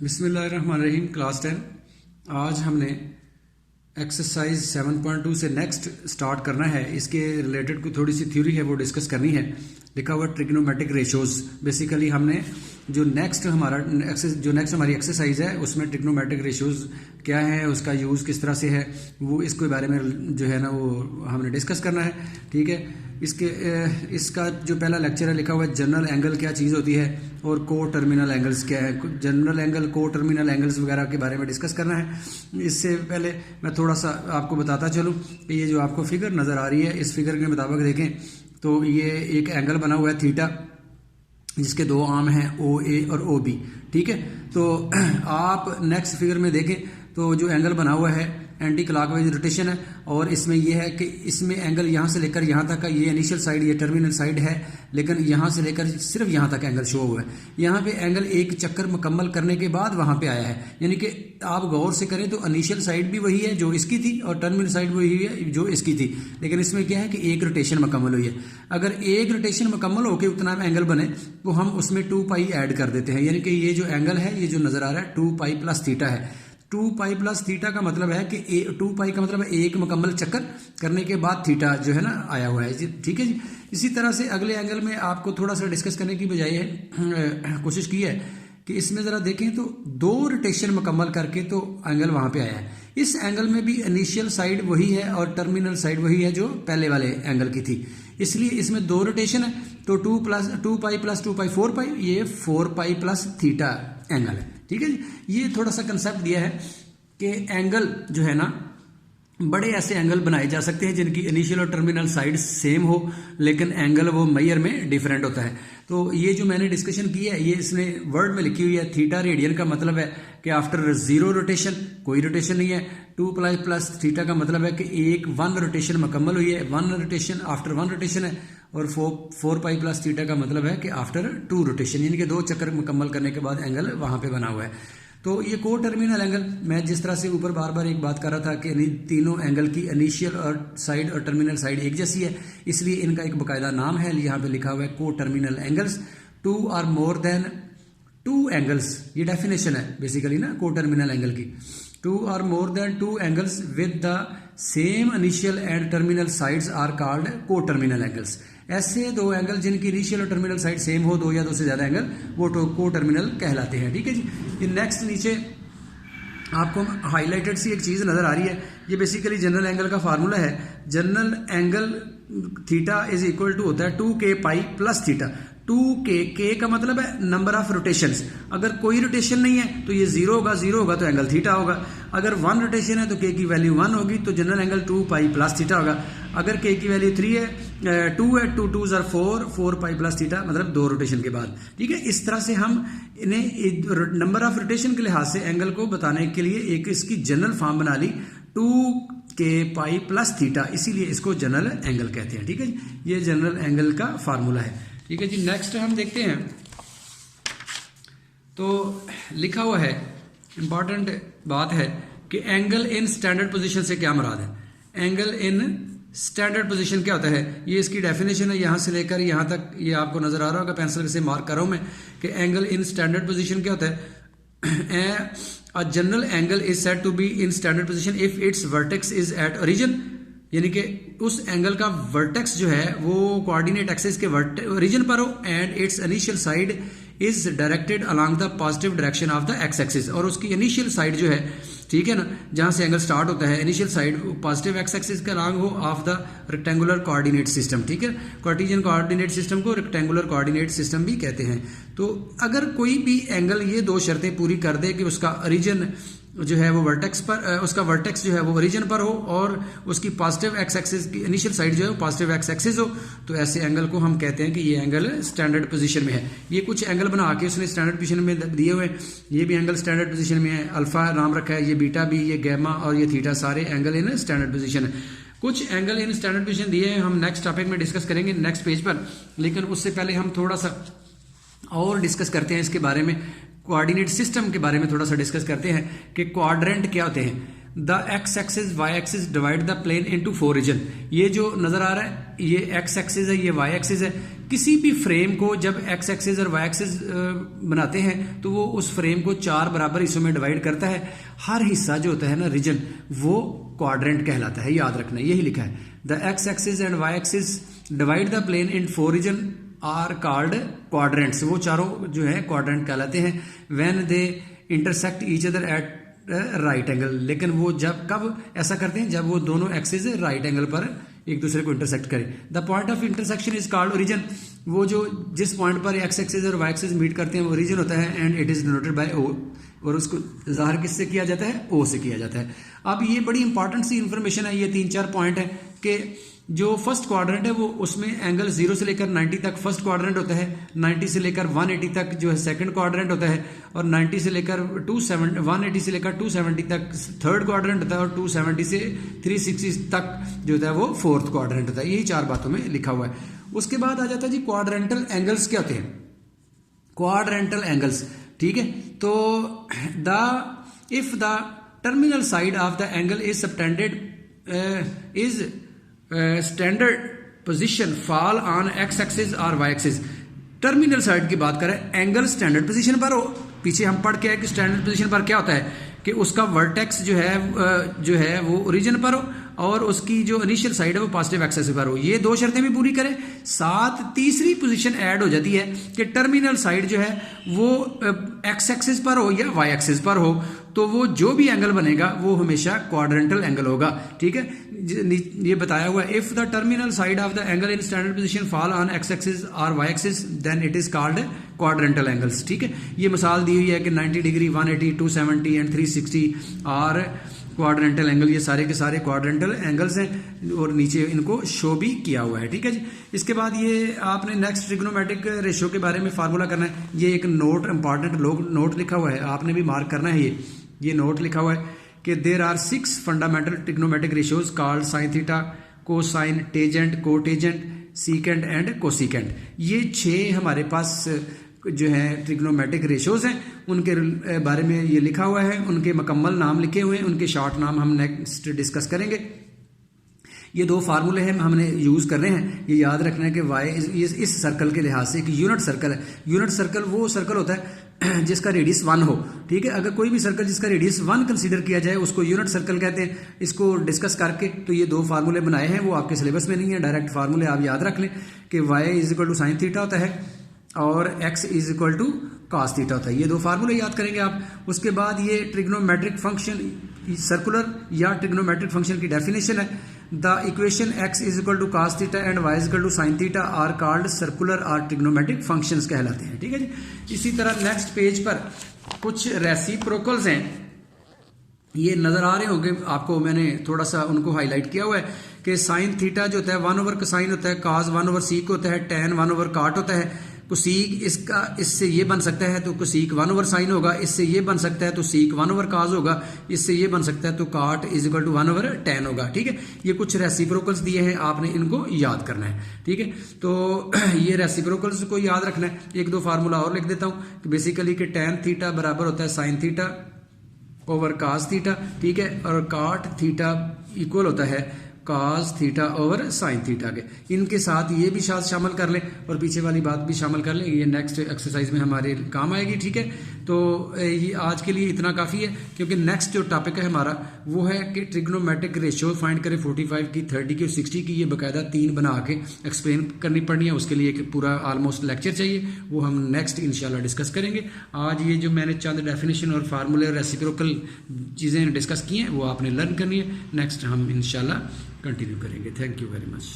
बिस्मिल्लाहिर्रहमानिर्रहीम। क्लास 10 आज हमने एक्सरसाइज 7.2 से नेक्स्ट स्टार्ट करना है। इसके रिलेटेड कोई थोड़ी सी थ्योरी है वो डिस्कस करनी है। लिखा हुआ ट्रिग्नोमेट्रिक रेशियोज। बेसिकली हमने जो नेक्स्ट हमारी एक्सरसाइज है उसमें ट्रिग्नोमेट्रिक रेशियोज क्या है, उसका यूज़ किस तरह से है, वो इसके बारे में जो है ना वो हमने डिस्कस करना है। ठीक है, इसका जो पहला लेक्चर है लिखा हुआ है जनरल एंगल क्या चीज़ होती है और को टर्मिनल एंगल्स क्या है। जनरल एंगल, को टर्मिनल एंगल्स वगैरह के बारे में डिस्कस करना है। इससे पहले मैं थोड़ा सा आपको बताता चलूँ कि ये जो आपको फिगर नज़र आ रही है, इस फिगर के मुताबिक देखें तो ये एक एंगल बना हुआ है थीटा, जिसके दो आर्म हैं ओ ए और ओ बी। ठीक है, तो आप नेक्स्ट फिगर में देखें तो जो एंगल बना हुआ है एंटी क्लॉकवाइज रोटेशन है, और इसमें यह है कि इसमें एंगल यहाँ से लेकर यहाँ तक का, ये इनिशियल साइड, ये टर्मिनल साइड है, लेकिन यहाँ से लेकर सिर्फ यहाँ तक एंगल शो हुआ है। यहाँ पे एंगल एक चक्कर मुकम्मल करने के बाद वहाँ पे आया है, यानी कि आप गौर से करें तो इनिशियल साइड भी वही है जो इसकी थी और टर्मिनल साइड वही है जो इसकी थी, लेकिन इसमें क्या है कि एक रोटेशन मुकम्मल हुई है। अगर एक रोटेशन मुकम्मल होकर उतना एंगल बने तो हम उसमें 2 पाई ऐड कर देते हैं, यानी कि ये जो एंगल है, ये जो नज़र आ रहा है 2 पाई प्लस थीटा है। 2 पाई प्लस थीटा का मतलब है कि 2 पाई का मतलब है एक मुकम्मल चक्कर करने के बाद थीटा जो है ना आया हुआ है जी। ठीक है जी, इसी तरह से अगले एंगल में आपको थोड़ा सा डिस्कस करने की बजाय कोशिश की है कि इसमें ज़रा देखें तो 2 रोटेशन मुकम्मल करके तो एंगल वहाँ पे आया है। इस एंगल में भी इनिशियल साइड वही है और टर्मिनल साइड वही है जो पहले वाले एंगल की थी, इसलिए इसमें 2 रोटेशन है। तो 2 पाई प्लस 2 पाई 4 पाई, ये 4 पाई प्लस थीटा एंगल है। ठीक है जी, ये थोड़ा सा कंसेप्ट दिया है कि एंगल जो है ना, बड़े ऐसे एंगल बनाए जा सकते हैं जिनकी इनिशियल और टर्मिनल साइड सेम हो, लेकिन एंगल वो मेजर में डिफरेंट होता है। तो ये जो मैंने डिस्कशन की है, ये इसने वर्ड में लिखी हुई है थीटा रेडियन का मतलब है कि आफ्टर 0 रोटेशन, कोई रोटेशन नहीं है। 2 पाई प्लस थीटा का मतलब है कि 1 रोटेशन मुकम्मल हुई है, 1 रोटेशन आफ्टर 1 रोटेशन है, और 4 पाई प्लस थीटा का मतलब है कि आफ्टर 2 रोटेशन, यानी कि 2 चक्कर मुकम्मल करने के बाद एंगल वहां पे बना हुआ है। तो ये को टर्मिनल एंगल, मैं जिस तरह से ऊपर बार बार एक बात कर रहा था कि तीनों एंगल की इनिशियल और साइड और टर्मिनल साइड एक जैसी है, इसलिए इनका एक बाकायदा नाम है, यहाँ पे लिखा हुआ है coterminal angles. 2 or more than 2 angles, ये डेफिनेशन है बेसिकली ना को टर्मिनल एंगल की। 2 or more than 2 angles with the same initial and terminal sides are called coterminal angles. ऐसे 2 एंगल जिनकी इनिशियल और टर्मिनल साइड सेम हो, 2 या 2 से ज्यादा एंगल, वो को टर्मिनल कहलाते हैं। ठीक है जी, ये नेक्स्ट नीचे आपको हाईलाइटेड सी एक चीज नजर आ रही है, ये बेसिकली जनरल एंगल का फार्मूला है। General angle theta is equal to होता है 2k pi plus theta. 2k का मतलब है नंबर ऑफ रोटेशंस। अगर कोई रोटेशन नहीं है तो ये 0 होगा, 0 होगा तो एंगल थीटा होगा। अगर 1 रोटेशन है तो k की वैल्यू 1 होगी, तो general angle 2 pi plus theta होगा। अगर k की वैल्यू 3 है, 2 है, 2 2s are 4 pi plus theta, मतलब 2 रोटेशन के बाद। ठीक है, इस तरह से हम इन्हें नंबर ऑफ रोटेशन के लिहाज से एंगल को बताने के लिए एक इसकी जनरल फॉर्म बना ली, 2k पाई प्लस थीटा, इसीलिए इसको जनरल एंगल कहते हैं। ठीक है, ये जनरल एंगल का फार्मूला है। ठीक है जी, नेक्स्ट हम देखते हैं तो लिखा हुआ है, इंपॉर्टेंट बात है कि एंगल इन स्टैंडर्ड पोजीशन से क्या मुराद है। एंगल इन स्टैंडर्ड पोजीशन क्या होता है, ये इसकी डेफिनेशन है, यहां से लेकर यहां तक ये आपको नजर आ रहा होगा, पेंसिल से मार्क कर रहा हूं मैं कि एंगल इन स्टैंडर्ड पोजीशन क्या होता है। A general angle is said to be in standard position if its vertex is at origin, यानी कि उस एंगल का वर्टेक्स जो है वो कोऑर्डिनेट एक्सिस के ओरिजिन पर हो, and it's initial side is directed along the positive direction of the x axis, और उसकी इनिशियल साइड जो है, ठीक है ना, जहां से एंगल स्टार्ट होता है, initial side positive x axis के अलोंग हो of the rectangular coordinate system. ठीक है, कार्टेशियन कोऑर्डिनेट सिस्टम को रेक्टेंगुलर कोऑर्डिनेट सिस्टम भी कहते हैं। तो अगर कोई भी एंगल ये 2 शर्तें पूरी कर दे कि उसका ओरिजिन जो है वो वर्टेक्स पर, उसका वर्टेक्स जो है वो ओरिजिन पर हो और उसकी पॉजिटिव एक्स एक्सिस की इनिशियल साइड जो है वो पॉजिटिव एक्स एक्सिस हो, तो ऐसे एंगल को हम कहते हैं कि ये एंगल स्टैंडर्ड पोजीशन में है। ये कुछ एंगल बना के उसने स्टैंडर्ड पोजीशन में दिए हुए हैं, ये भी एंगल स्टैंडर्ड पोजीशन में है, अल्फा नाम रखा है, ये बीटा भी, ये गैमा और ये थीटा, सारे एंगल इन स्टैंडर्ड पोजीशन है। कुछ एंगल इन स्टैंडर्ड पोजीशन दिए हैं, हम नेक्स्ट टॉपिक में डिस्कस करेंगे नेक्स्ट पेज पर, लेकिन उससे पहले हम थोड़ा सा और डिस्कस करते हैं इसके बारे में, कोऑर्डिनेट सिस्टम के बारे में थोड़ा सा डिस्कस करते हैं कि क्वाड्रेंट क्या होते हैं। The x axis y axis divide the plane into 4 region. ये जो नजर आ रहा है ये एक्स एक्सिस है, ये वाई एक्सिस है। किसी भी फ्रेम को जब एक्स एक्सिस और वाई एक्सिस बनाते हैं तो वो उस फ्रेम को 4 बराबर हिस्सों में डिवाइड करता है। हर हिस्सा जो होता है ना रीजन, वो क्वाड्रेंट कहलाता है, याद रखना, यही लिखा है। The x axis and y axis divide the plane in 4 region are called quadrants. वो चारों जो है क्वाड्रेंट कहलाते हैं। When they intersect each other at right angle. लेकिन वो जब कब ऐसा करते हैं, जब वो दोनों एक्सिस राइट एंगल पर एक दूसरे को इंटरसेक्ट करें। The point of intersection is called origin. वो जो जिस पॉइंट पर एक्स एक्सिस और वाई एक्सिस मीट करते हैं वो ओरिजिन होता है। And it is denoted by O, और उसको जाहिर किससे किया जाता है, ओ से किया जाता है। अब ये बड़ी इंपॉर्टेंट सी इंफॉर्मेशन है, ये 3-4 पॉइंट है कि जो फर्स्ट क्वाड्रेंट है वो उसमें एंगल 0 से लेकर 90 तक फर्स्ट क्वाड्रेंट होता है, 90 से लेकर 180 तक जो है सेकंड क्वाड्रेंट होता है, और 90 से लेकर 180 से लेकर 270 तक थर्ड क्वाड्रेंट होता है, और 270 से 360 तक जो होता है वो फोर्थ क्वाड्रेंट होता है। यही 4 बातों में लिखा हुआ है। उसके बाद आ जाता है जी क्वाड्रेंटल एंगल्स क्या होते हैं। क्वाड्रेंटल एंगल्स, ठीक है, तो if the terminal side of the angle is subtended is standard position fall on x axis और वाई एक्सिस। टर्मिनल साइड की बात करें, एंगल स्टैंडर्ड पोजीशन पर हो। पीछे हम पढ़ के आए कि स्टैंडर्ड पोजीशन पर क्या होता है कि उसका वर्टेक्स जो है वो ओरिजिन पर हो, और उसकी जो इनिशियल साइड है वो पॉजिटिव एक्सिस पर हो। ये 2 शर्तें भी पूरी करें, साथ तीसरी पोजीशन ऐड हो जाती है कि टर्मिनल साइड जो है वो एक्स एक्सिस पर हो या वाई एक्सिस पर हो, तो वो जो भी एंगल बनेगा वो हमेशा क्वाड्रेंटल एंगल होगा। ठीक है, ये बताया हुआ है, if the terminal side of the angle in standard position fall on x axis और y axis then it is called quadrantal angles. ठीक है, ये मिसाल दी हुई है कि 90 डिग्री, 180, 270 एंड 360 और क्वाड्रेंटल एंगल, ये सारे के सारे क्वाड्रेंटल एंगल्स हैं, और नीचे इनको शो भी किया हुआ है। ठीक है जी। इसके बाद ये आपने नेक्स्ट ट्रिग्नोमेट्रिक रेशियो के बारे में फार्मूला करना है। ये एक नोट, इंपॉर्टेंट नोट लिखा हुआ है, आपने भी मार्क करना है। ये नोट लिखा हुआ है कि there are 6 fundamental trigonometric ratios called sine theta, cosine, tangent, cotangent, secant and cosecant. ये 6 हमारे पास जो है ट्रिग्नोमेट्रिक रेशियोज हैं, उनके बारे में ये लिखा हुआ है, उनके मुकम्मल नाम लिखे हुए हैं, उनके शॉर्ट नाम हम नेक्स्ट डिस्कस करेंगे। ये 2 फार्मूले हैं हमने यूज करने हैं। ये याद रखना है कि वाई इस सर्कल के लिहाज से एक यूनिट सर्कल है। यूनिट सर्कल वो सर्कल होता है जिसका रेडियस 1 हो। ठीक है, अगर कोई भी सर्कल जिसका रेडियस 1 कंसीडर किया जाए उसको यूनिट सर्कल कहते हैं। इसको डिस्कस करके तो ये 2 फार्मूले बनाए हैं, वो आपके सिलेबस में नहीं है, डायरेक्ट फार्मूले आप याद रख लें कि y is equal to sine theta होता है और x is equal to cos theta होता है। ये 2 फार्मूले याद करेंगे आप। उसके बाद ये ट्रिग्नोमेट्रिक फंक्शन सर्कुलर या ट्रिग्नोमेट्रिक फंक्शन की डेफिनेशन है। The equation x is equal to cos theta and y is equal to sine theta are called circular और ट्रिग्नोमेट्रिक फंक्शंस कहलाते हैं। ठीक है जी। इसी तरह नेक्स्ट पेज पर कुछ रेसिप्रोकल्स हैं, ये नजर आ रहे होंगे आपको, मैंने थोड़ा सा उनको हाईलाइट किया हुआ है कि साइन थीटा जो होता है 1 ओवर कोसाइन होता है, कॉस 1 ओवर सीक होता है, टैन 1 ओवर कॉट होता है। कोसीक इसका इससे ये बन सकता है तो कोसीक 1 ओवर साइन होगा, इससे ये बन सकता है तो सीक 1 ओवर कॉस होगा, इससे ये बन सकता है तो cot is equal to 1 over tan होगा। ठीक है, ये कुछ रेसिप्रोकल्स दिए हैं, आपने इनको याद करना है। ठीक है, तो ये रेसिप्रोकल्स को याद रखना है। 1-2 फार्मूला और लिख देता हूँ कि बेसिकली कि टैन थीटा बराबर होता है sine theta over cos theta. ठीक है, और कॉट थीटा इक्वल होता है cos theta over sine theta के। इनके साथ ये भी साथ शामिल कर लें और पीछे वाली बात भी शामिल कर लें, ये नेक्स्ट एक्सरसाइज में हमारे काम आएगी। ठीक है, तो ये आज के लिए इतना काफ़ी है, क्योंकि नेक्स्ट जो टॉपिक है हमारा वो है कि ट्रिग्नोमेट्रिक रेशियो फाइंड करें 45 की, 30 की और 60 की। ये बाकायदा 3 बना के एक्सप्लेन करनी पड़नी है, उसके लिए एक पूरा ऑलमोस्ट लेक्चर चाहिए, वो हम नेक्स्ट इंशाल्लाह डिस्कस करेंगे। आज ये जो मैंने चंद डेफिनेशन और फार्मूले और रेसिप्रोकल चीज़ें डिस्कस की हैं वो आपने लर्न करनी है। नेक्स्ट हम इंशाल्लाह कंटिन्यू करेंगे। Thank you very much.